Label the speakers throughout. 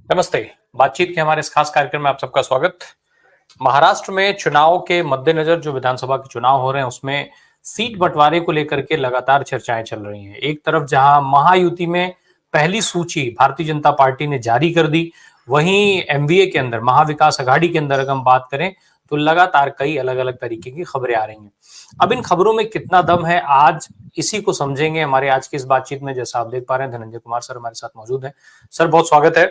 Speaker 1: नमस्ते। बातचीत के हमारे इस खास कार्यक्रम में आप सबका स्वागत। महाराष्ट्र में चुनाव के मद्देनजर जो विधानसभा के चुनाव हो रहे हैं उसमें सीट बंटवारे को लेकर के लगातार चर्चाएं चल रही हैं। एक तरफ जहां महायुति में पहली सूची भारतीय जनता पार्टी ने जारी कर दी, वहीं एमवीए के अंदर महाविकास अघाड़ी के अंदर अगर हम बात करें तो लगातार कई अलग अलग तरीके की खबरें आ रही हैं। अब इन खबरों में कितना दम है, आज इसी को समझेंगे हमारे आज की इस बातचीत में। जैसा आप देख पा रहे हैं, धनंजय कुमार सर हमारे साथ मौजूद हैं। सर, बहुत स्वागत है।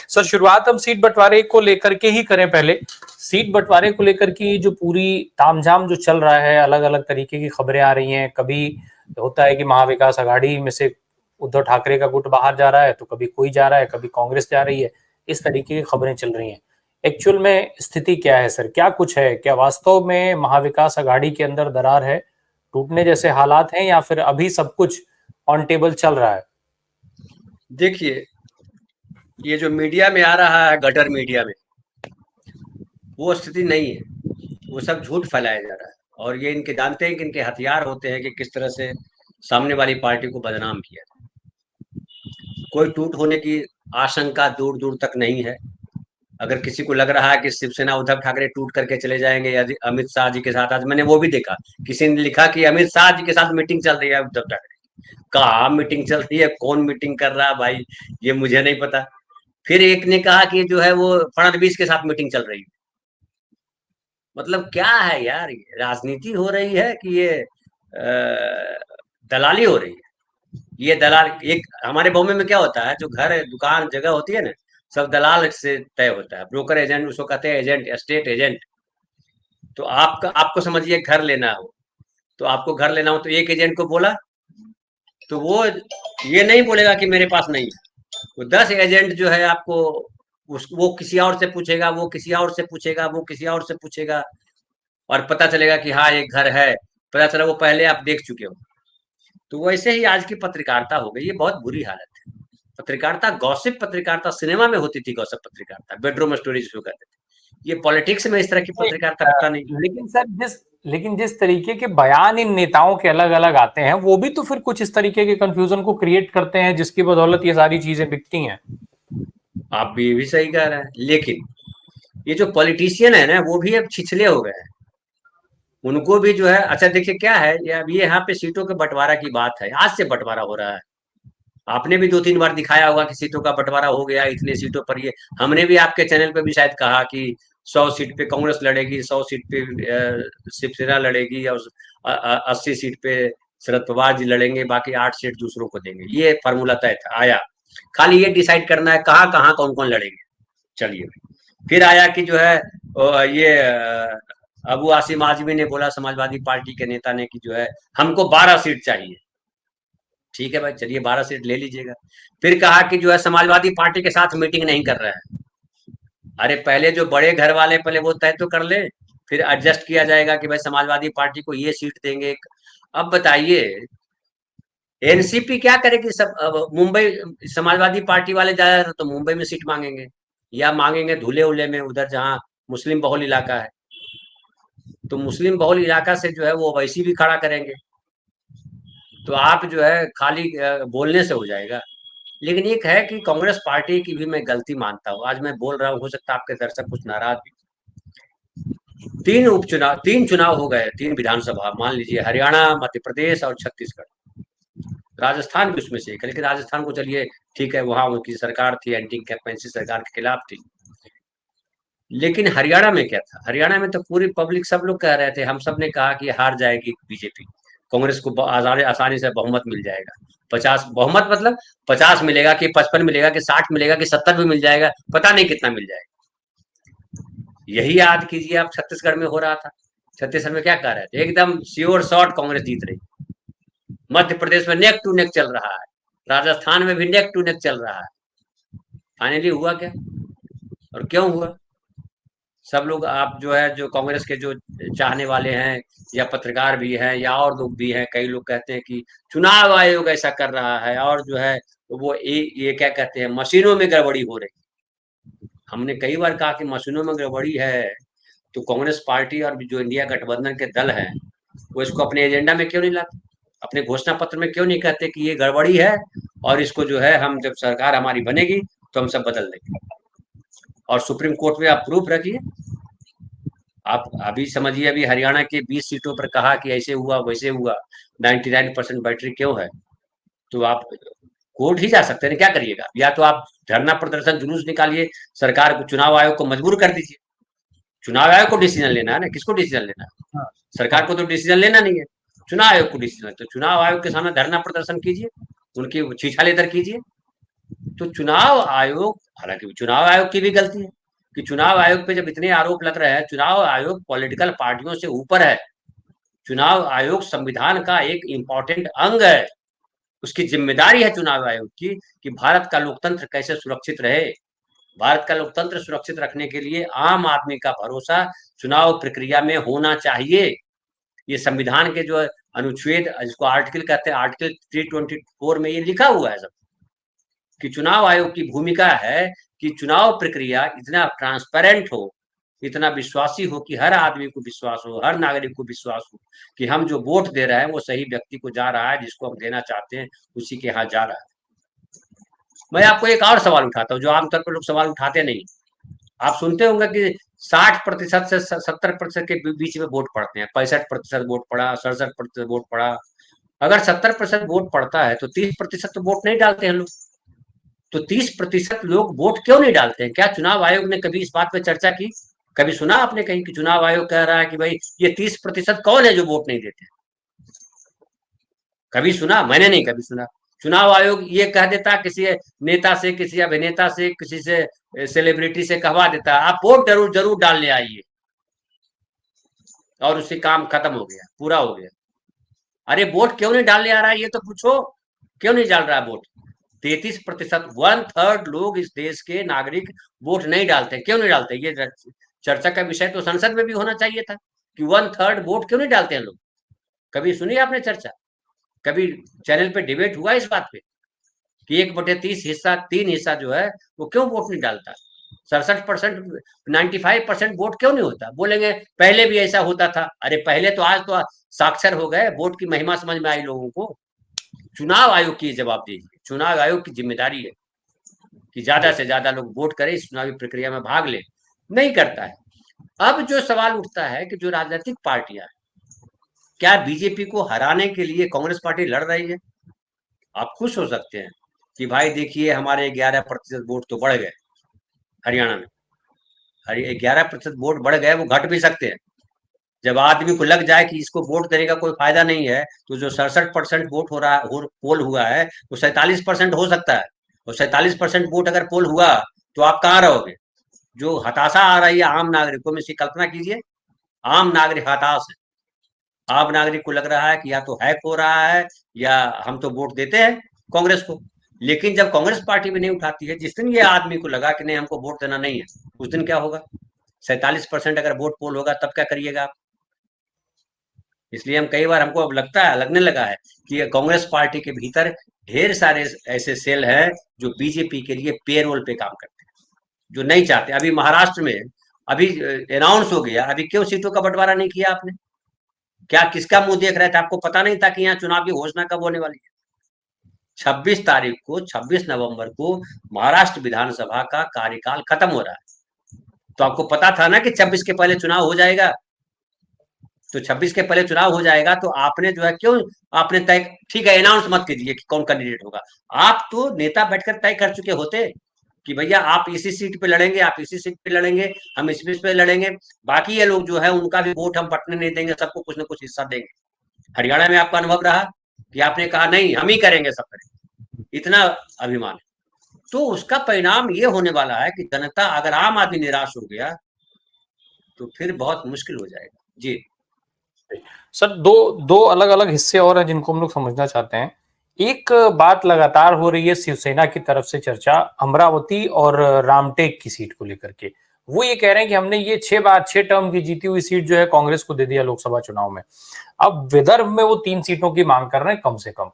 Speaker 1: सर, शुरुआत हम सीट बंटवारे को लेकर के ही करें। पहले सीट बंटवारे को लेकर की जो पूरी तामझाम जो चल रहा है, अलग अलग तरीके की खबरें आ रही हैं। कभी होता है कि महाविकास अघाड़ी में से उद्धव ठाकरे का गुट बाहर जा रहा है, तो कभी कोई जा रहा है, कभी कांग्रेस जा रही है। इस तरीके की खबरें चल रही हैं। एक्चुअल में स्थिति क्या है सर? क्या कुछ है? क्या वास्तव में महाविकास अघाड़ी के अंदर दरार है, टूटने जैसे हालात हैं, या फिर अभी सब कुछ ऑन टेबल चल रहा है?
Speaker 2: देखिए, ये जो मीडिया में आ रहा है, गटर मीडिया में, वो स्थिति नहीं है। वो सब झूठ फैलाया जा रहा है और ये इनके जानते हैं कि इनके हथियार होते हैं कि किस तरह से सामने वाली पार्टी को बदनाम किया जाए। कोई टूट होने की आशंका दूर दूर तक नहीं है। अगर किसी को लग रहा है कि शिवसेना उद्धव ठाकरे टूट करके चले जाएंगे या अमित शाह जी के साथ, आज मैंने वो भी देखा, किसी ने लिखा कि अमित शाह जी के साथ मीटिंग चल रही है उद्धव ठाकरे। कहाँ मीटिंग चल रही है, कौन मीटिंग कर रहा है भाई, ये मुझे नहीं पता। फिर एक ने कहा कि जो है वो फडणवीस के साथ मीटिंग चल रही है। मतलब क्या है यार, ये राजनीति हो रही है कि ये दलाली हो रही है। ये दलाल, एक हमारे बॉम्बे में क्या होता है, जो घर दुकान जगह होती है ना, सब दलाल से तय होता है। ब्रोकर एजेंट उसको कहते हैं, एजेंट, एस्टेट एजेंट। तो आपको समझिए घर लेना हो, तो आपको घर लेना हो तो एक एजेंट को बोला, तो वो ये नहीं बोलेगा कि मेरे पास नहीं है। वो 10 एजेंट जो है आपको वो किसी और से पूछेगा, वो किसी और से पूछेगा, वो किसी और से पूछेगा, और पता चलेगा कि हाँ ये घर है। पता चला वो पहले आप देख चुके हो। तो वैसे ही आज की पत्रकारिता हो गई, ये बहुत बुरी हालत है। पत्रकारिता, गॉसिप पत्रकारिता सिनेमा में होती थी, गॉसिप पत्रकारिता बेडरूम स्टोरीज जो कहते थे। ये पॉलिटिक्स में इस तरह की पत्रकारिता पता नहीं।
Speaker 1: लेकिन सर, जिस तरीके के बयान इन नेताओं के अलग अलग आते हैं, वो भी तो फिर कुछ इस तरीके के कंफ्यूजन को क्रिएट करते हैं, जिसकी बदौलत ये सारी चीजें बिकती हैं।
Speaker 2: आप भी सही कह रहे हैं, लेकिन ये जो पॉलिटिशियन है ना, वो भी अब छिछले हो गए हैं। उनको भी जो है, अच्छा देखिए क्या है, ये अभी यहाँ पे सीटों के बंटवारा की बात है, आज से बंटवारा हो रहा है। आपने भी 2-3 बार दिखाया होगा कि सीटों का बंटवारा हो गया, इतने सीटों पर। ये हमने भी आपके चैनल पे भी शायद कहा कि 100 सीट पे कांग्रेस लड़ेगी, 100 सीट पे शिवसेना लड़ेगी, और 80 सीट पे शरद पवार जी लड़ेंगे, बाकी 8 सीट दूसरों को देंगे। ये फार्मूला तय था। आया खाली ये डिसाइड करना है कहाँ कहाँ कौन कौन लड़ेंगे। चलिए, फिर आया कि जो है ये अबू आसिम आजमी ने बोला, समाजवादी पार्टी के नेता ने, कि जो है हमको 12 सीट चाहिए। ठीक है भाई, चलिए 12 सीट ले लीजिएगा। फिर कहा कि जो है समाजवादी पार्टी के साथ मीटिंग नहीं कर रहा है। अरे पहले जो बड़े घर वाले, पहले वो तय तो कर ले, फिर एडजस्ट किया जाएगा कि भाई समाजवादी पार्टी को ये सीट देंगे। अब बताइए, एनसीपी क्या करेगी? सब मुंबई समाजवादी पार्टी वाले ज्यादा तो मुंबई में सीट मांगेंगे, या मांगेंगे धुले उले में, उधर जहां मुस्लिम बहुल इलाका है। तो मुस्लिम बहुल इलाका से जो है वो वैसी भी खड़ा करेंगे। तो आप जो है खाली बोलने से हो जाएगा। लेकिन एक है कि कांग्रेस पार्टी की भी मैं गलती मानता हूँ। आज मैं बोल रहा हूँ, हो सकता है आपके दर्शक कुछ नाराज भी। 3 चुनाव हो गए, 3 विधानसभा, मान लीजिए हरियाणा, मध्य प्रदेश और छत्तीसगढ़। राजस्थान भी उसमें से एक है, लेकिन राजस्थान को चलिए ठीक है, वहां उनकी सरकार थी, एंटी इंकम्बेंसी सरकार के खिलाफ थी। लेकिन हरियाणा में क्या था? हरियाणा में तो पूरी पब्लिक, सब लोग कह रहे थे, हम सब ने कहा कि हार जाएगी बीजेपी, कांग्रेस को आसानी से बहुमत मिल जाएगा। 50 बहुमत मतलब 50 मिलेगा कि 55 मिलेगा कि 60 मिलेगा कि 70 भी मिल जाएगा, पता नहीं कितना मिल जाएगा। यही याद कीजिए आप, छत्तीसगढ़ में हो रहा था। छत्तीसगढ़ में क्या कह रहे थे? एकदम श्योर शॉर्ट कांग्रेस जीत रही। मध्य प्रदेश में नेक टू नेक चल रहा है, राजस्थान में भी नेक टू नेक चल रहा है। फाइनली हुआ क्या, और क्यों हुआ? सब लोग, आप जो है, जो कांग्रेस के जो चाहने वाले हैं, या पत्रकार भी हैं, या और लोग भी हैं, कई लोग कहते हैं कि चुनाव आयोग ऐसा कर रहा है, और जो है वो ये क्या कहते हैं, मशीनों में गड़बड़ी हो रही। हमने कई बार कहा कि मशीनों में गड़बड़ी है तो कांग्रेस पार्टी और जो इंडिया गठबंधन के दल हैं, वो इसको अपने एजेंडा में क्यों नहीं लाते? अपने घोषणा पत्र में क्यों नहीं कहते कि ये गड़बड़ी है, और इसको जो है हम, जब सरकार हमारी बनेगी तो हम सब बदल देंगे। और सुप्रीम कोर्ट में आप प्रूफ रखिए। आप अभी समझिए, अभी हरियाणा के 20 सीटों पर कहा कि ऐसे हुआ वैसे हुआ, 99% बैटरी क्यों है, तो आप कोर्ट ही जा सकते हैं, क्या करिएगा? या तो आप धरना प्रदर्शन जुलूस निकालिए, सरकार को, चुनाव आयोग को मजबूर कर दीजिए। चुनाव आयोग को डिसीजन लेना है ना, किसको डिसीजन लेना है?
Speaker 1: हाँ,
Speaker 2: सरकार
Speaker 1: हाँ,
Speaker 2: को तो डिसीजन लेना नहीं है, चुनाव आयोग को डिसीजन। तो चुनाव आयोग के सामने धरना प्रदर्शन कीजिए, उनकी छीछा लेकर कीजिए। तो चुनाव आयोग, हालांकि चुनाव आयोग की भी गलती है कि चुनाव आयोग पे जब इतने आरोप लग रहे हैं, चुनाव आयोग पॉलिटिकल पार्टियों से ऊपर है। चुनाव आयोग संविधान का एक इंपॉर्टेंट अंग है। उसकी जिम्मेदारी है चुनाव आयोग की कि भारत का लोकतंत्र कैसे सुरक्षित रहे। भारत का लोकतंत्र सुरक्षित रखने के लिए आम आदमी का भरोसा चुनाव प्रक्रिया में होना चाहिए। ये संविधान के जो अनुच्छेद, जिसको आर्टिकल कहते हैं, आर्टिकल 324 में ये लिखा हुआ है सब, कि चुनाव आयोग की भूमिका है कि चुनाव प्रक्रिया इतना ट्रांसपेरेंट हो, इतना विश्वासी हो कि हर आदमी को विश्वास हो, हर नागरिक को विश्वास हो कि हम जो वोट दे रहे हैं वो सही व्यक्ति को जा रहा है, जिसको हम देना चाहते हैं उसी के यहाँ जा रहा है। मैं आपको एक और सवाल उठाता हूँ जो आमतौर पर लोग सवाल उठाते नहीं। आप सुनते होंगे कि 60% से 70% के बीच में वोट पड़ते हैं, 65% वोट पड़ा, 67% वोट पड़ा। अगर 70% वोट पड़ता है तो 30% तो वोट नहीं डालते हैं लोग। तो 30% लोग वोट क्यों नहीं डालते हैं? क्या चुनाव आयोग ने कभी इस बात पे चर्चा की? कभी सुना आपने कहीं कि चुनाव आयोग कह रहा है कि भाई ये 30% कौन है जो वोट नहीं देते? कभी सुना? मैंने नहीं कभी सुना। चुनाव आयोग ये कह देता किसी नेता से, किसी अभिनेता से, किसी से, सेलिब्रिटी से कहवा देता आप वोट जरूर जरूर डालने आइए, और उससे काम खत्म हो गया, पूरा हो गया। अरे वोट क्यों नहीं डालने आ रहा है ये तो पूछो, क्यों नहीं डाल रहा है वोट? 33%, 1/3 लोग इस देश के नागरिक वोट नहीं डालते। क्यों नहीं डालते? ये चर्चा का विषय तो संसद में भी होना चाहिए था कि 1/3 वोट क्यों नहीं डालते हैं लोग। कभी सुनी आपने चर्चा? कभी चैनल पे डिबेट हुआ इस बात पे कि 1/30 हिस्सा, 3 हिस्सा जो है वो क्यों वोट नहीं डालता? 67%, 95% वोट क्यों नहीं होता? बोलेंगे पहले भी ऐसा होता था। अरे पहले तो, आज तो साक्षर हो गए, वोट की महिमा समझ में आई लोगों को। चुनाव आयोग की जवाब दीजिए, चुनाव आयोग की जिम्मेदारी है कि ज्यादा से ज्यादा लोग वोट करें, इस चुनावी प्रक्रिया में भाग ले। नहीं करता है। अब जो सवाल उठता है कि जो राजनीतिक पार्टियां, क्या बीजेपी को हराने के लिए कांग्रेस पार्टी लड़ रही है? आप खुश हो सकते हैं कि भाई देखिए हमारे 11% वोट तो बढ़ गए हरियाणा में। 11% वोट बढ़ गए, वो घट भी सकते हैं। जब आदमी को लग जाए कि इसको वोट देने का कोई फायदा नहीं है, तो जो 67% वोट हो रहा हो पोल हुआ है वो 47% हो सकता है। और 47% वोट अगर पोल हुआ तो आप कहाँ रहोगे? जो हताशा आ रही है आम नागरिकों में, इसकी कल्पना कीजिए। आम नागरिक हताश है। आम नागरिक को लग रहा है कि या तो हैक हो रहा है, या हम तो वोट देते हैं कांग्रेस को। लेकिन जब कांग्रेस पार्टी भी नहीं उठाती है, जिस दिन ये आदमी को लगा कि नहीं हमको वोट देना नहीं है, उस दिन क्या होगा? 47% अगर वोट पोल होगा तब क्या करिएगा आप? इसलिए हम कई बार, हमको अब लगता है, लगने लगा है कि कांग्रेस पार्टी के भीतर ढेर सारे ऐसे सेल हैं जो बीजेपी के लिए पेरोल पे काम करते हैं, जो नहीं चाहते। अभी महाराष्ट्र में अभी अनाउंस हो गया, अभी क्यों सीटों का बंटवारा नहीं किया आपने? क्या किसका मुंह देख रहे थे? आपको पता नहीं था कि यहाँ चुनाव की घोषणा कब होने वाली है? 26 तारीख को, 26 नवंबर को महाराष्ट्र विधानसभा का कार्यकाल खत्म हो रहा है। तो आपको पता था ना कि 26 के पहले चुनाव हो जाएगा। तो 26 के पहले चुनाव हो जाएगा, तो आपने जो है क्यों, आपने तय, ठीक है अनाउंस मत कीजिए कि कौन कैंडिडेट होगा। आप तो नेता बैठकर तय कर चुके होते कि भैया आप इसी सीट पे लड़ेंगे, आप इसी सीट पे लड़ेंगे, हम इस पे लड़ेंगे। बाकी ये लोग जो है उनका भी वोट हम बटने नहीं देंगे, सबको कुछ ना कुछ हिस्सा देंगे। हरियाणा में आपका अनुभव रहा कि आपने कहा नहीं हम ही करेंगे, सब करेंगे, इतना अभिमान है। तो उसका परिणाम ये होने वाला है कि जनता, अगर आम आदमी निराश हो गया तो फिर बहुत मुश्किल हो जाएगा। जी
Speaker 1: सर, दो दो अलग अलग हिस्से और हैं जिनको हम लोग समझना चाहते हैं। एक बात लगातार हो रही है शिवसेना की तरफ से चर्चा, अमरावती और रामटेक की सीट को लेकर के। वो ये कह रहे हैं कि हमने ये 6 टर्म की जीती हुई सीट जो है कांग्रेस को दे दिया लोकसभा चुनाव में। अब विदर्भ में वो 3 सीटों की मांग कर रहे हैं कम से कम।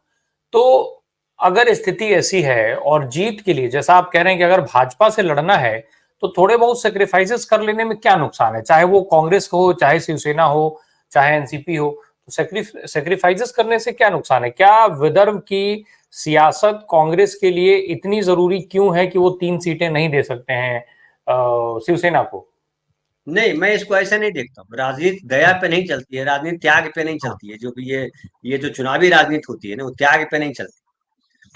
Speaker 1: तो अगर स्थिति ऐसी है और जीत के लिए, जैसा आप कह रहे हैं कि अगर भाजपा से लड़ना है तो थोड़े बहुत सेक्रीफाइसेस कर लेने में क्या नुकसान है? चाहे वो कांग्रेस हो, चाहे शिवसेना हो, चाहे एनसीपी हो, तो सेक्रीफाइसेस करने से क्या नुकसान है? क्या विदर्भ की सियासत कांग्रेस के लिए इतनी जरूरी क्यों है कि वो 3 सीटें नहीं दे सकते हैं शिवसेना को।
Speaker 2: नहीं, मैं इसको ऐसा नहीं देखता हूँ। राजनीति दया
Speaker 1: हम्म,
Speaker 2: पे नहीं चलती है, राजनीति त्याग पे नहीं
Speaker 1: हाँ,
Speaker 2: चलती है। जो भी ये जो चुनावी राजनीति होती है ना, वो त्याग पे नहीं चलती।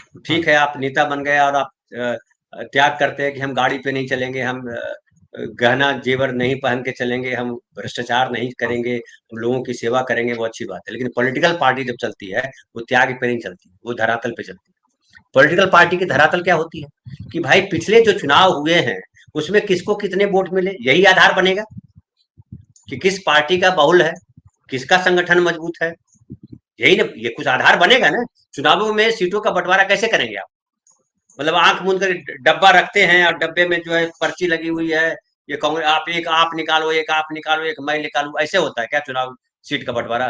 Speaker 1: हम्म,
Speaker 2: ठीक है, आप नेता बन गए और आप त्याग करते हैं कि हम गाड़ी पे नहीं चलेंगे, हम गहना जेवर नहीं पहन के चलेंगे, हम भ्रष्टाचार नहीं
Speaker 1: हम्म,
Speaker 2: करेंगे, हम लोगों की सेवा करेंगे, वो अच्छी बात है। लेकिन पॉलिटिकल पार्टी जब चलती है, वो त्याग पे नहीं चलती, वो धरातल पे चलती है। पॉलिटिकल पार्टी की धरातल क्या होती है कि भाई पिछले जो चुनाव हुए हैं उसमें किसको कितने वोट मिले, यही आधार बनेगा कि किस पार्टी का बहुल है, किसका संगठन मजबूत है। यही ना, ये कुछ आधार बनेगा ना। चुनावों में सीटों का बंटवारा कैसे करेंगे आप? मतलब आंख मूंद कर डब्बा रखते हैं और डब्बे में जो है पर्ची लगी हुई है, ये कांग्रेस, आप निकालो, एक आप निकालो, एक मैं निकालू, ऐसे होता है क्या चुनाव सीट का बंटवारा?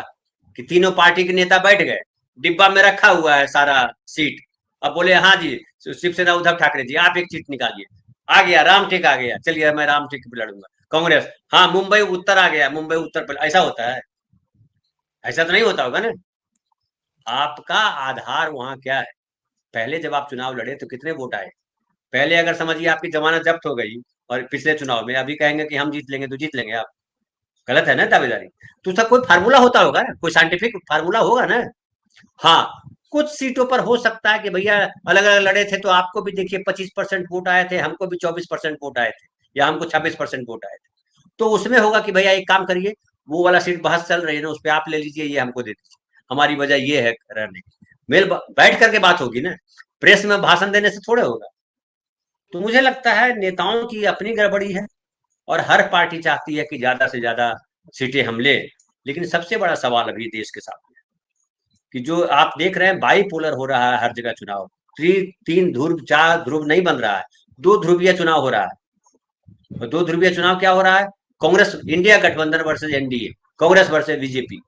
Speaker 2: कि तीनों पार्टी के नेता बैठ गए, डिब्बा में रखा हुआ है सारा सीट। अब बोले हाँ जी, शिवसेना उद्धव ठाकरे जी आप एक सीट निकालिए। आ गया रामटेक, आ गया, चलिए मैं रामटेक पे लड़ूंगा। कांग्रेस, हाँ मुंबई उत्तर आ गया, मुंबई उत्तर पे, ऐसा होता है? ऐसा तो नहीं होता होगा ना। आपका आधार वहां क्या है? पहले जब आप चुनाव लड़े तो कितने वोट आए? पहले अगर समझिए आपकी जमानत जब्त हो गई और पिछले चुनाव में अभी कहेंगे कि हम जीत लेंगे, तो जीत लेंगे आप? गलत है ना दावेदारी। तो उसका कोई फार्मूला होता होगा ना, कोई साइंटिफिक फार्मूला होगा ना। हाँ, कुछ सीटों पर हो सकता है कि भैया अलग अलग लड़े थे तो आपको भी देखिए 25% वोट आए थे, हमको भी 24% वोट आए थे, या हमको 26% वोट आए थे। तो उसमें होगा कि भैया एक काम करिए, वो वाला सीट बहस चल रही है ना, उस पर आप ले लीजिए, ये हमको दे दीजिए, हमारी वजह ये है रहने की। बैठ करके बात होगी ना, प्रेस में भाषण देने से थोड़े होगा। तो मुझे लगता है नेताओं की अपनी गड़बड़ी है, और हर पार्टी चाहती है कि ज्यादा से ज्यादा सीटें हम ले। लेकिन सबसे बड़ा सवाल अभी देश के सामने कि जो आप देख रहे हैं बाईपोलर हो रहा है हर जगह चुनाव। तीन ध्रुव, चार ध्रुव नहीं बन रहा है, दो ध्रुवीय चुनाव हो रहा है। और दो ध्रुवीय चुनाव क्या हो रहा है? कांग्रेस इंडिया गठबंधन versus NDA, Congress versus BJP.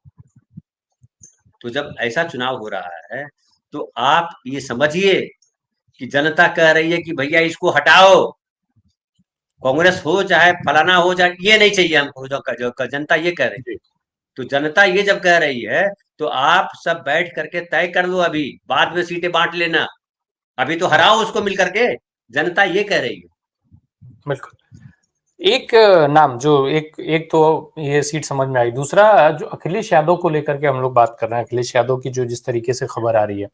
Speaker 2: तो जब ऐसा चुनाव हो रहा है, तो आप ये समझिए कि जनता कह रही है कि भैया इसको हटाओ, कांग्रेस हो चाहे फलाना हो, चाहे ये नहीं चाहिए हमको, जो जनता ये कह रही है।
Speaker 1: जी,
Speaker 2: तो जनता ये जब कह रही है, तो आप सब बैठ करके तय कर लो, अभी बाद में सीटें बांट लेना, अभी तो
Speaker 1: हम्म,
Speaker 2: हराओ उसको मिल करके। जनता ये कह रही है।
Speaker 1: बिल्कुल। एक नाम जो एक एक तो ये सीट समझ में आई, दूसरा जो अखिलेश यादव को लेकर के हम लोग बात कर रहे हैं, अखिलेश यादव की जो जिस तरीके से खबर आ रही है,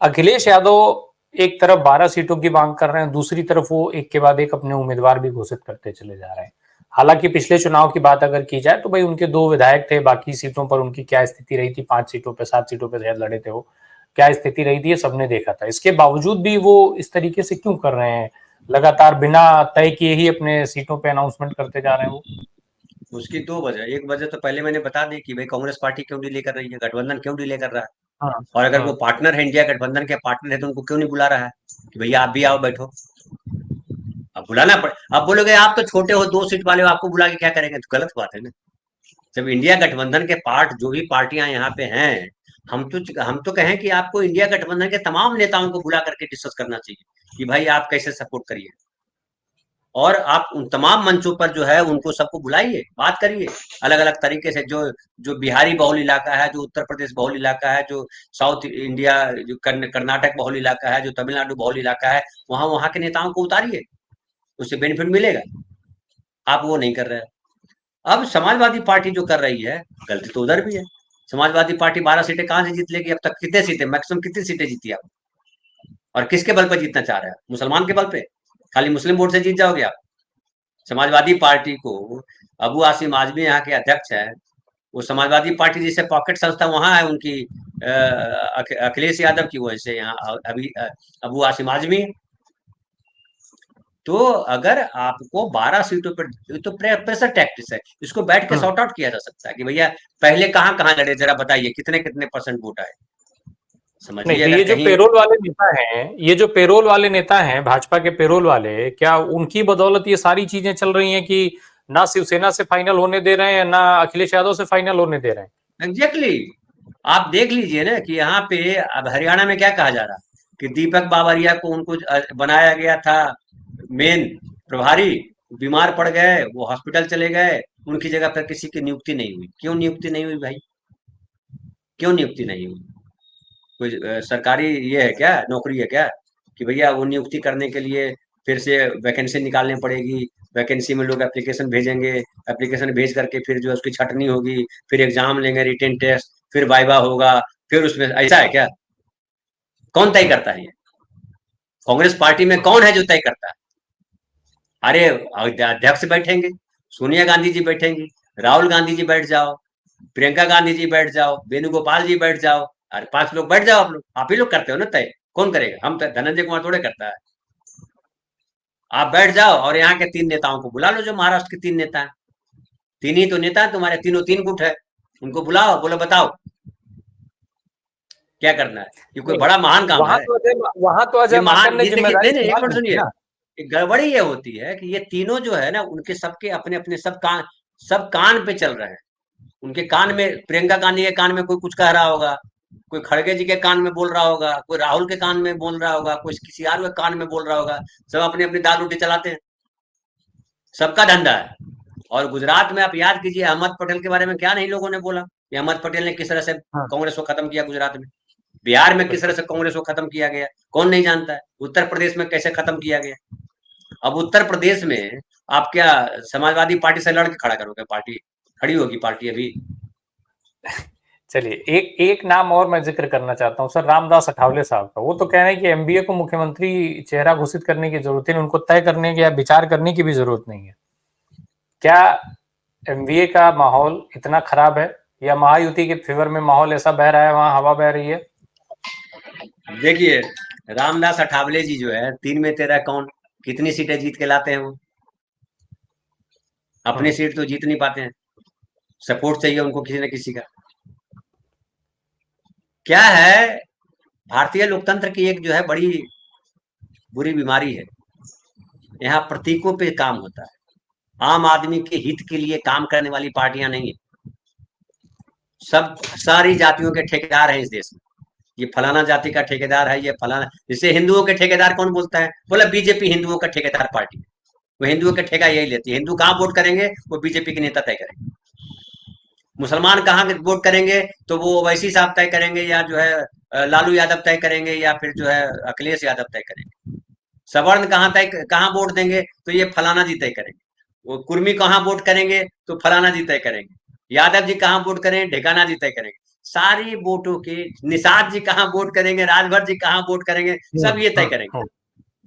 Speaker 1: अखिलेश यादव एक तरफ 12 सीटों की मांग कर रहे हैं, दूसरी तरफ वो एक के बाद एक अपने उम्मीदवार भी घोषित करते चले जा रहे हैं। हालांकि पिछले चुनाव की बात अगर की जाए तो भाई उनके 2 विधायक थे, बाकी सीटों पर उनकी क्या स्थिति रही थी, 5 सीटों पे 7 सीटों पे शायद लड़े थे वो, क्या स्थिति रही थी ये सबने देखा था। इसके बावजूद भी वो इस तरीके से क्यों कर रहे हैं, लगातार बिना तय किए ही अपने सीटों पे अनाउंसमेंट करते जा रहे हैं वो।
Speaker 2: उसकी दो वजह, एक वजह तो पहले मैंने बता दी कि भाई कांग्रेस पार्टी क्यों डिले कर रही है, गठबंधन क्यों डिले कर रहा है।
Speaker 1: हाँ,
Speaker 2: और अगर वो
Speaker 1: हाँ,
Speaker 2: पार्टनर है, इंडिया गठबंधन के पार्टनर है, तो उनको क्यों नहीं बुला रहा है कि भैया आप भी आओ बैठो। अब बुलाना पड़े, अब बोलोगे आप तो छोटे हो, 2 सीट वाले हो, आपको बुला के क्या करेंगे, तो गलत बात है ना। जब इंडिया गठबंधन के पार्ट जो भी पार्टियां यहाँ पे हैं, हम तो कहें कि आपको इंडिया गठबंधन के तमाम नेताओं को बुला करके डिस्कस करना चाहिए कि भाई आप कैसे सपोर्ट करिए। और आप उन तमाम मंचों पर जो है उनको सबको बुलाइए, बात करिए अलग अलग तरीके से। जो जो बिहारी बहुल इलाका है, जो उत्तर प्रदेश बहुल इलाका है, जो साउथ इंडिया, जो कर्नाटक बहुल इलाका है, जो तमिलनाडु बहुल इलाका है, वहां वहां के नेताओं को उतारिए, उससे बेनिफिट मिलेगा। आप वो नहीं कर रहे हैं। अब समाजवादी पार्टी जो कर रही है, गलती तो उधर भी है। समाजवादी पार्टी 12 सीटें कहां से जीत लेगी? अब तक कितने सीटें, मैक्सिमम कितनी सीटें जीती आप? और किसके बल पर जीतना चाह रहे हैं? मुसलमान के बल पे? खाली मुस्लिम वोट से जीत जाओगे आप? समाजवादी पार्टी को, अबू आसिम आजमी यहाँ के अध्यक्ष है, वो समाजवादी पार्टी जैसे पॉकेट संस्था वहां है उनकी, अखिलेश यादव की वजह से यहाँ अभी अबू आसिम आजमी। तो अगर आपको 12 सीटों पर, तो प्रेशर टैक्टिस है, इसको बैठ के
Speaker 1: हम्म।
Speaker 2: सॉर्ट आउट किया जा सकता है कि भैया पहले कहाँ कहाँ लड़े, जरा बताइए कितने कितने परसेंट वोट आए।
Speaker 1: नहीं
Speaker 2: समझिए
Speaker 1: तो
Speaker 2: अगर
Speaker 1: ये जो
Speaker 2: कहीं,
Speaker 1: पेरोल वाले नेता हैं, ये जो पेरोल वाले नेता हैं भाजपा के पेरोल वाले, क्या उनकी बदौलत ये सारी चीजें चल रही हैं कि ना शिवसेना से फाइनल होने दे रहे हैं, ना अखिलेश यादव से फाइनल होने दे रहे हैं।
Speaker 2: एग्जैक्टली, आप देख लीजिए ना कि यहाँ पे अब हरियाणा में क्या कहा जा रहा है कि दीपक बावरिया को उनको बनाया गया था मेन प्रभारी, बीमार पड़ गए, वो हॉस्पिटल चले गए, उनकी जगह पर किसी की नियुक्ति नहीं हुई। क्यों नियुक्ति नहीं हुई भाई? क्यों नियुक्ति नहीं हुई? कोई सरकारी ये है क्या, नौकरी है क्या कि भैया वो नियुक्ति करने के लिए फिर से वैकेंसी निकालनी पड़ेगी, वैकेंसी में लोग एप्लीकेशन भेजेंगे, एप्लीकेशन भेज करके फिर जो है उसकी छटनी होगी, फिर एग्जाम लेंगे, रिटन टेस्ट, फिर वाइवा होगा, फिर उसमें ऐसा है क्या? कौन तय करता है ये? कांग्रेस पार्टी में कौन है जो तय करता है? अरे अध्यक्ष बैठेंगे, सोनिया गांधी जी बैठेंगी, राहुल गांधी जी बैठ जाओ, प्रियंका गांधी जी बैठ जाओ, वेणुगोपाल जी बैठ जाओ, अरे 5 लोग बैठ जाओ, आप ही लोग करते हो ना तय, कौन करेगा? हम धनंजय कुमार थोड़े करता है। आप बैठ जाओ और यहाँ के 3 नेताओं को बुला लो, जो महाराष्ट्र के 3 नेता हैं, 3 ही तो नेता है तुम्हारे, तीनों 3 गुट है, उनको बुलाओ, बोलो बताओ क्या करना है? ये कोई
Speaker 1: नहीं,
Speaker 2: बड़ा महान काम है?
Speaker 1: वहां तो
Speaker 2: ये
Speaker 1: अजय माकन
Speaker 2: महान,
Speaker 1: ने
Speaker 2: ये देखिए,
Speaker 1: जिम्मेदारी
Speaker 2: नहीं नहीं, एक
Speaker 1: संभाल
Speaker 2: मिनट
Speaker 1: ली थी
Speaker 2: सुनिए,
Speaker 1: ना।
Speaker 2: गड़बड़ी ये होती है कि ये तीनों जो है ना, उनके सबके अपने अपने सब कान पे चल रहे हैं। उनके कान में, प्रियंका गांधी के कान में कोई कुछ कह रहा होगा, कोई खड़गे जी के कान में बोल रहा होगा, कोई राहुल के कान में बोल रहा होगा, कोई किसी और के कान में बोल रहा होगा। सब अपनी अपनी दाल रोटी चलाते हैं, सबका धंधा है। और गुजरात में आप याद कीजिए, अहमद पटेल के बारे में क्या नहीं लोगों ने बोला कि अहमद पटेल ने किस तरह से
Speaker 1: हाँ,
Speaker 2: कांग्रेस को खत्म किया गुजरात में। बिहार में किस तरह
Speaker 1: बिल्कुल।
Speaker 2: से कांग्रेस को खत्म किया गया, कौन नहीं जानता है। उत्तर प्रदेश में कैसे खत्म किया गया। अब उत्तर प्रदेश में आप क्या समाजवादी पार्टी से लड़ के खड़ा करोगे? पार्टी खड़ी होगी, पार्टी अभी।
Speaker 1: चलिए, एक एक नाम और मैं जिक्र करना चाहता हूँ सर, रामदास अठावले साहब का। वो तो कह रहे हैं कि एमबीए को मुख्यमंत्री चेहरा घोषित करने की जरूरत ही नहीं, उनको तय करने की या विचार करने की भी जरूरत नहीं है। क्या एमबीए का माहौल इतना खराब है, या महायुति के फेवर में माहौल ऐसा बह रहा है, वहां हवा बह रही है?
Speaker 2: देखिए, रामदास अठावले जी जो है, 3 में 13 कौन, कितनी सीटें जीत के लाते हैं वो? अपनी
Speaker 1: हम्म,
Speaker 2: सीट तो जीत नहीं पाते हैं, सपोर्ट चाहिए उनको किसी न किसी का। क्या है, भारतीय लोकतंत्र की एक जो है बड़ी बुरी बीमारी है, यहाँ प्रतीकों पे काम होता है। आम आदमी के हित के लिए काम करने वाली पार्टियां नहीं है। सब सारी जातियों के ठेकेदार हैं इस देश में। ये फलाना जाति का ठेकेदार है, ये फलाना, जैसे हिंदुओं के ठेकेदार कौन बोलता है? बोला बीजेपी हिंदुओं का ठेकेदार पार्टी है। वो हिंदुओं के ठेका यही लेती है। हिंदू कहाँ वोट करेंगे वो बीजेपी के नेता तय करेंगे। मुसलमान कहाँ वोट करेंगे तो वो ओवैसी साहब तय करेंगे, या जो है लालू यादव तय करेंगे, या फिर जो है अखिलेश यादव तय करेंगे। सवर्ण कहाँ वोट देंगे तो ये फलाना जी तय करेंगे। वो कुर्मी कहाँ वोट करेंगे तो फलाना जी तय करेंगे। यादव जी कहाँ वोट करेंगे, ढेकाना जी तय करेंगे। सारी वोटों के, निषाद जी कहाँ वोट करेंगे, राजभर जी कहाँ वोट करेंगे, सब ये तय करेंगे।
Speaker 1: हम्म।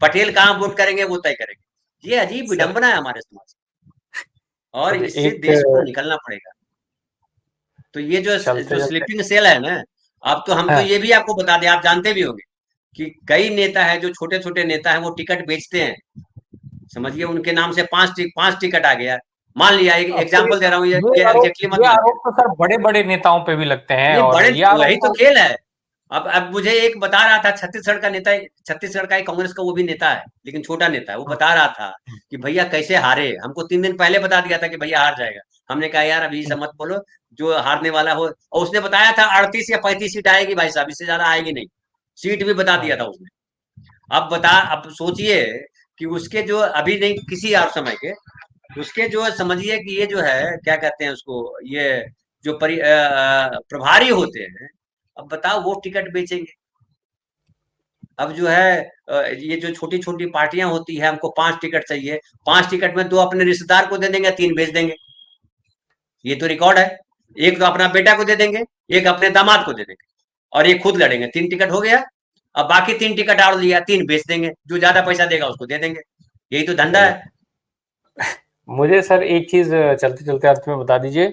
Speaker 2: पटेल कहाँ वोट करेंगे वो तय करेंगे। ये अजीब
Speaker 1: सर,
Speaker 2: विडंबना है हमारे समाज में, और
Speaker 1: चलिए
Speaker 2: इससे
Speaker 1: एक
Speaker 2: देश को निकलना पड़ेगा। तो ये जो
Speaker 1: चलते
Speaker 2: जो
Speaker 1: चलते।
Speaker 2: स्लीपिंग सेल है ना, अब तो हम तो
Speaker 1: हाँ,
Speaker 2: ये भी आपको बता दें, आप जानते भी होंगे कि कई नेता है, जो छोटे छोटे नेता है, वो टिकट बेचते हैं। समझिए, उनके नाम से 5 टिकट आ गया। मान लिया, एक
Speaker 1: अब तो
Speaker 2: एग्जाम्पल दे रहा हूँ, ये
Speaker 1: आरोप
Speaker 2: एग्जैक्टली मत
Speaker 1: ये
Speaker 2: लीजिए।
Speaker 1: आरोप तो सर बड़े बड़े नेताओं पे भी लगते हैं,
Speaker 2: नहीं,
Speaker 1: और
Speaker 2: बड़े,
Speaker 1: ये
Speaker 2: वही
Speaker 1: आरोप
Speaker 2: तो
Speaker 1: तो।
Speaker 2: खेल है। अब मुझे एक बता रहा था, छत्तीसगढ़ का नेता, छत्तीसगढ़ का एक कांग्रेस का वो भी नेता है, लेकिन छोटा नेता है। वो
Speaker 1: हम्म,
Speaker 2: बता रहा था
Speaker 1: हम्म,
Speaker 2: कि भैया कैसे हारे, हमको 3 दिन पहले बता दिया था कि भैया हार जाएगा। हमने कहा यार अभी सब मत बोलो, जो हारने वाला हो। और उसने बताया था 38 या 35 सीट आएगी भाई साहब, इससे ज्यादा आएगी नहीं। सीट भी बता दिया
Speaker 1: हम्म,
Speaker 2: था उसने। अब सोचिए कि उसके जो अभी नहीं, किसी और समय के उसके जो समझिए कि ये जो है क्या कहते हैं उसको, ये जो प्रभारी होते हैं, अब बताओ वो टिकट बेचेंगे। अब जो है ये जो छोटी छोटी पार्टियां होती है, हमको 5 टिकट चाहिए, 5 टिकट में 2 अपने रिश्तेदार को दे देंगे, 3 बेच देंगे। ये तो रिकॉर्ड है। एक तो अपना बेटा को दे देंगे, एक अपने दामाद को दे देंगे, और ये खुद लड़ेंगे। 3 टिकट हो गया। अब बाकी 3 टिकट और लिया, 3 बेच देंगे, जो ज्यादा पैसा देगा उसको दे देंगे। यही तो धंधा
Speaker 1: चलिए,
Speaker 2: है।
Speaker 1: मुझे सर एक चीज चलते चलते अंत में बता दीजिए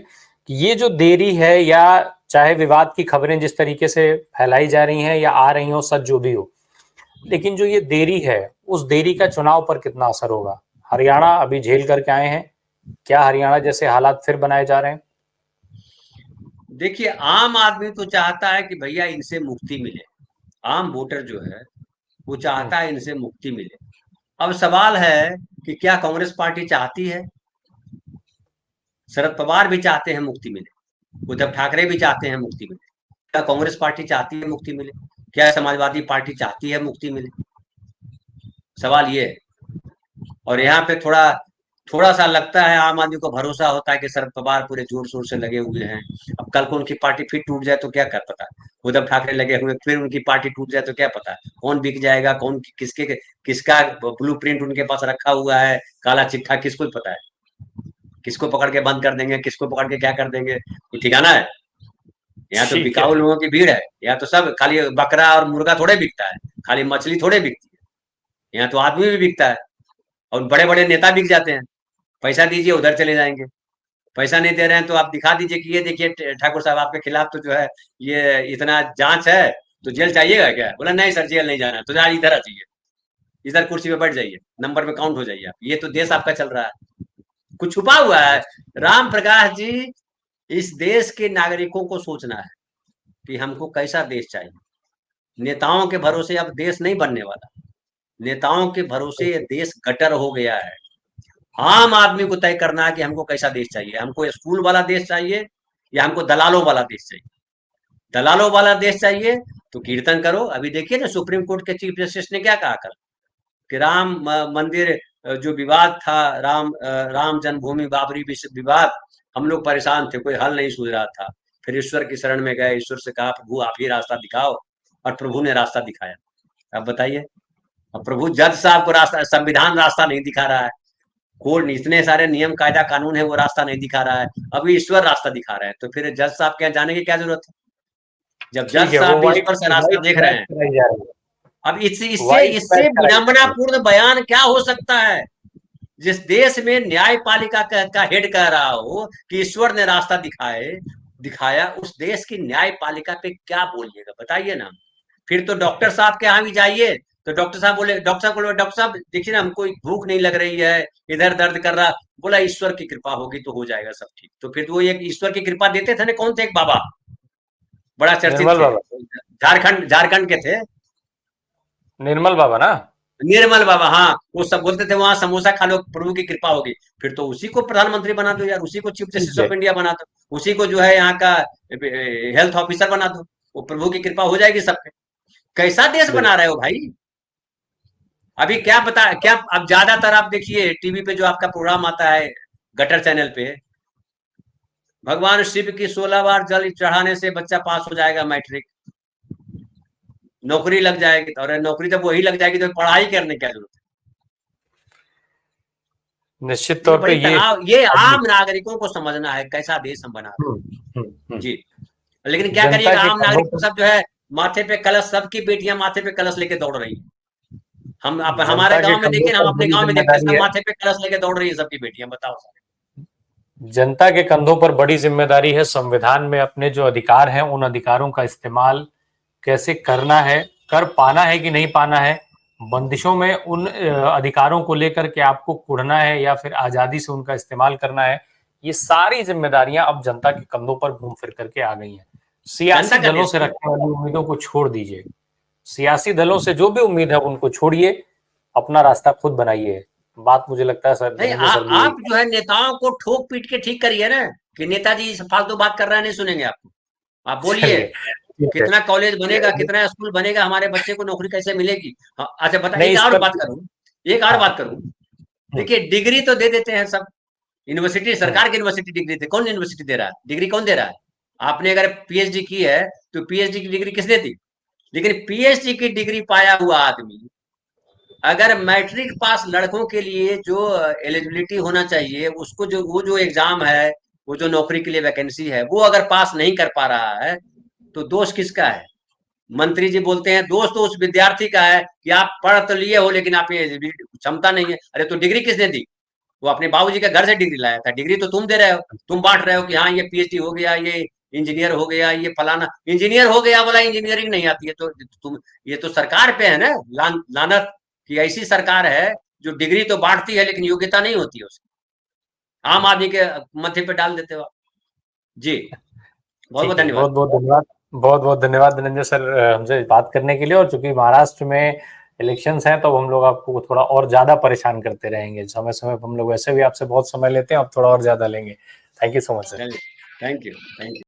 Speaker 1: कि ये जो देरी है, या चाहे विवाद की खबरें जिस तरीके से फैलाई जा रही हैं या आ रही हो, सच जो भी हो, लेकिन जो ये देरी है, उस देरी का चुनाव पर कितना असर होगा? हरियाणा अभी झेल करके आए हैं, क्या हरियाणा जैसे हालात फिर बनाए जा रहे हैं?
Speaker 2: देखिए, आम आदमी तो चाहता है कि भैया इनसे मुक्ति मिले। आम वोटर जो है वो
Speaker 1: हम्म,
Speaker 2: चाहता है इनसे मुक्ति मिले। अब सवाल है कि क्या कांग्रेस पार्टी चाहती है? शरद पवार भी चाहते हैं मुक्ति मिले, उद्धव ठाकरे भी चाहते हैं मुक्ति मिले। क्या कांग्रेस पार्टी चाहती है मुक्ति मिले? क्या समाजवादी पार्टी चाहती है मुक्ति मिले? सवाल ये है। और यहाँ पे थोड़ा थोड़ा सा लगता है, आम आदमी को भरोसा होता है कि शरद पवार पूरे जोर शोर से लगे हुए हैं। अब कल को उनकी पार्टी फिर टूट जाए तो क्या कर पता। उद्धव ठाकरे लगे हुए, फिर उनकी पार्टी टूट जाए तो क्या पता कौन बिक जाएगा, कौन किसका ब्लूप्रिंट उनके पास रखा हुआ है, काला चिट्ठा किसको पता है, किसको पकड़ के बंद कर देंगे, किसको पकड़ के क्या कर देंगे, कोई ठिकाना है। यहाँ तो
Speaker 1: ठीक है।
Speaker 2: बिकाऊ लोगों की भीड़ है। यहाँ तो सब खाली बकरा और मुर्गा थोड़े बिकता है, खाली मछली थोड़े बिकती है। यहाँ तो आदमी भी बिकता है, और बड़े बड़े नेता बिक जाते हैं। पैसा दीजिए उधर चले जाएंगे, पैसा नहीं दे रहे हैं तो आप दिखा दीजिए कि ये देखिए ठाकुर साहब आपके खिलाफ तो जो है ये इतना जांच है, तो जेल चाहिएगा क्या? बोला नहीं सर जेल नहीं जाना, तो आज इधर आ जाइए, इधर कुर्सी पे बैठ जाइए, नंबर में काउंट हो जाइए आप। ये तो देश आपका चल रहा है, कुछ छुपा हुआ है। राम प्रकाश जी, इस देश के नागरिकों को सोचना है कि हमको कैसा देश चाहिए। नेताओं के भरोसे अब देश नहीं बनने वाला, नेताओं के भरोसे ये देश गटर हो गया है। आम आदमी को तय करना है कि हमको कैसा देश चाहिए, हमको स्कूल वाला देश चाहिए या हमको दलालों वाला देश चाहिए। दलालों वाला देश चाहिए तो कीर्तन करो। अभी देखिए ना सुप्रीम कोर्ट के चीफ जस्टिस ने क्या कहा कल, कि राम मंदिर जो विवाद था, राम जन्मभूमि बाबरी विवाद, हम लोग परेशान थे, कोई हल नहीं सूझ रहा था। फिर ईश्वर की शरण में गए, ईश्वर से कहा प्रभु आप ही रास्ता दिखाओ, और प्रभु ने रास्ता दिखाया। अब बताइए, अब प्रभु जज साहब को रास्ता, संविधान रास्ता नहीं दिखा रहा है, कोर्ट इतने सारे नियम कायदा कानून है वो रास्ता नहीं दिखा रहा है, अभी ईश्वर रास्ता दिखा रहे हैं, तो फिर जज साहब के यहाँ जाने की क्या जरूरत है, जब
Speaker 1: ठीक
Speaker 2: जज
Speaker 1: है,
Speaker 2: साहब
Speaker 1: वो
Speaker 2: भी
Speaker 1: वाइट
Speaker 2: ईश्वर से रास्ता
Speaker 1: वाइट
Speaker 2: देख रहे
Speaker 1: फ्लैग
Speaker 2: हैं।
Speaker 1: कराई जा रही है।
Speaker 2: अब इससे इससे
Speaker 1: वाइट फ्लैग
Speaker 2: इससे
Speaker 1: कराई जा रही है।
Speaker 2: विडंबनापूर्ण बयान क्या हो सकता है, जिस देश में न्यायपालिका का हेड कह रहा हो कि ईश्वर ने रास्ता दिखाया, उस देश की न्यायपालिका पे क्या बोलिएगा बताइए ना। फिर तो डॉक्टर साहब के यहाँ भी जाइए, तो डॉक्टर साहब बोले, डॉक्टर साहब देखिए ना हमको भूख नहीं लग रही है, इधर दर्द कर रहा, बोला ईश्वर की कृपा होगी तो हो जाएगा सब ठीक। तो फिर वो एक ईश्वर की कृपा देते थे ना, कौन थे, एक बाबा बड़ा चर्चित
Speaker 1: निर्मल
Speaker 2: थे,
Speaker 1: बाबा।
Speaker 2: झारखंड के थे,
Speaker 1: निर्मल बाबा ना।
Speaker 2: निर्मल बाबा। हाँ, वो सब बोलते थे वहां समोसा खा लो प्रभु की कृपा होगी। फिर तो उसी को प्रधानमंत्री बना दो यार, उसी को चीफ
Speaker 1: ठीक
Speaker 2: जस्टिस
Speaker 1: है।
Speaker 2: ऑफ इंडिया बना दो, उसी को जो है यहाँ का हेल्थ ऑफिसर बना दो, वो प्रभु की कृपा हो जाएगी सब पे। कैसा देश बना
Speaker 1: बिल्कुल।
Speaker 2: रहे हो भाई। अभी क्या पता क्या, अब ज्यादातर आप देखिए टीवी पे जो आपका प्रोग्राम आता है गटर चैनल पे, भगवान शिव की 16 बार जल चढ़ाने से बच्चा पास हो जाएगा मैट्रिक, नौकरी लग जाएगी, और नौकरी जब वही लग जाएगी तो पढ़ाई करने की जरूरत है।
Speaker 1: निश्चित
Speaker 2: ये
Speaker 1: तौर पे
Speaker 2: बड़ी
Speaker 1: ये
Speaker 2: तनाव, ये
Speaker 1: अभी।
Speaker 2: आम नागरिकों को समझना है कैसा देश हम बना रहे
Speaker 1: हम्म,
Speaker 2: हैं जी। लेकिन क्या
Speaker 1: जनता
Speaker 2: करिएगा,
Speaker 1: के
Speaker 2: आम
Speaker 1: कंधों
Speaker 2: नागरिक तो
Speaker 1: पर
Speaker 2: सब जो है माथे पे कलश, सबकी बेटियां माथे पे कलश लेके दौड़ रही है। हमारे
Speaker 1: जनता के
Speaker 2: गांव में
Speaker 1: कंधों
Speaker 2: देखिए ना, हम
Speaker 1: पर
Speaker 2: अपने
Speaker 1: बड़ी
Speaker 2: गांव में देखते हैं
Speaker 1: जिम्मेदारी
Speaker 2: सब
Speaker 1: है।
Speaker 2: माथे पे कलश लेके दौड़ रही है सबकी बेटियां, बताओ।
Speaker 1: जनता के कंधों पर बड़ी जिम्मेदारी है। संविधान में अपने जो अधिकार हैं उन अधिकारों का इस्तेमाल कैसे करना है, कर पाना है कि नहीं पाना है, बंदिशों में उन अधिकारों को लेकर के आपको कुढ़ना है या फिर आजादी से उनका इस्तेमाल करना है, ये सारी जिम्मेदारियां अब जनता के कंधों पर घूम फिर करके आ गई हैं।
Speaker 2: जनता
Speaker 1: सियासी
Speaker 2: का
Speaker 1: दलों
Speaker 2: देश
Speaker 1: से
Speaker 2: है ये।
Speaker 1: रखने वाली उम्मीदों को छोड़ दीजिए। सियासी दलों से जो भी उम्मीद है उनको छोड़िए, अपना रास्ता खुद बनाइए। बात मुझे लगता है सर,
Speaker 2: नहीं,
Speaker 1: धनंजय सर भी यही
Speaker 2: आप जो है नेताओं को ठोक पीट के ठीक करिए ना, कि नेताजी फालतू बात कर रहा है नहीं सुनेंगे आपको। आप बोलिए
Speaker 1: चलिए ठीक है।
Speaker 2: कितना कॉलेज बनेगा, कितना स्कूल बनेगा, हमारे बच्चे को नौकरी कैसे मिलेगी। हाँ, अच्छा बता,
Speaker 1: नहीं
Speaker 2: एक
Speaker 1: इस
Speaker 2: और
Speaker 1: पर।
Speaker 2: बात करूं, एक और
Speaker 1: हाँ।
Speaker 2: बात करूं। देखिए डिग्री तो दे देते हैं सब, यूनिवर्सिटी,
Speaker 1: हम्म,
Speaker 2: सरकार की यूनिवर्सिटी डिग्री दे, कौन यूनिवर्सिटी दे रहा है डिग्री, कौन दे रहा है। आपने अगर पीएचडी की है तो पीएचडी की डिग्री किसने दी। लेकिन पीएचडी की डिग्री पाया हुआ आदमी अगर मैट्रिक पास लड़कों के लिए जो एलिजिबिलिटी होना चाहिए, उसको जो वो जो एग्जाम है, वो जो नौकरी के लिए वैकेंसी है, वो अगर पास नहीं कर पा रहा है, तो दोष किसका है। मंत्री जी बोलते हैं दोष तो उस विद्यार्थी का है कि आप पढ़ तो लिए हो लेकिन आप ये क्षमता नहीं है। अरे तो डिग्री किसने दी, वो अपने बाबूजी के घर से डिग्री लाया था, डिग्री तो तुम दे रहे हो, तुम बांट रहे हो कि हाँ ये पीएचडी हो गया, ये इंजीनियर हो गया, ये फलाना इंजीनियर हो गया, बोला इंजीनियरिंग नहीं आती है, तो तुम, ये तो सरकार पे है ना लानत, कि ऐसी सरकार है जो डिग्री तो बांटती है लेकिन योग्यता नहीं होती है उसकी, आम आदमी के मथे पे डाल देते हो आप। जी, बहुत बहुत
Speaker 1: ठीक है,
Speaker 2: धन्यवाद।
Speaker 1: बहुत बहुत धन्यवाद। बहुत बहुत धन्यवाद धनंजय सर हमसे बात करने के लिए। और चूंकि महाराष्ट्र में इलेक्शंस हैं तो हम लोग आपको थोड़ा और ज्यादा परेशान करते रहेंगे, समय समय पर हम लोग वैसे भी आपसे बहुत समय लेते हैं, अब थोड़ा और ज्यादा लेंगे। Thank you so much sir.
Speaker 2: Thank you, thank you.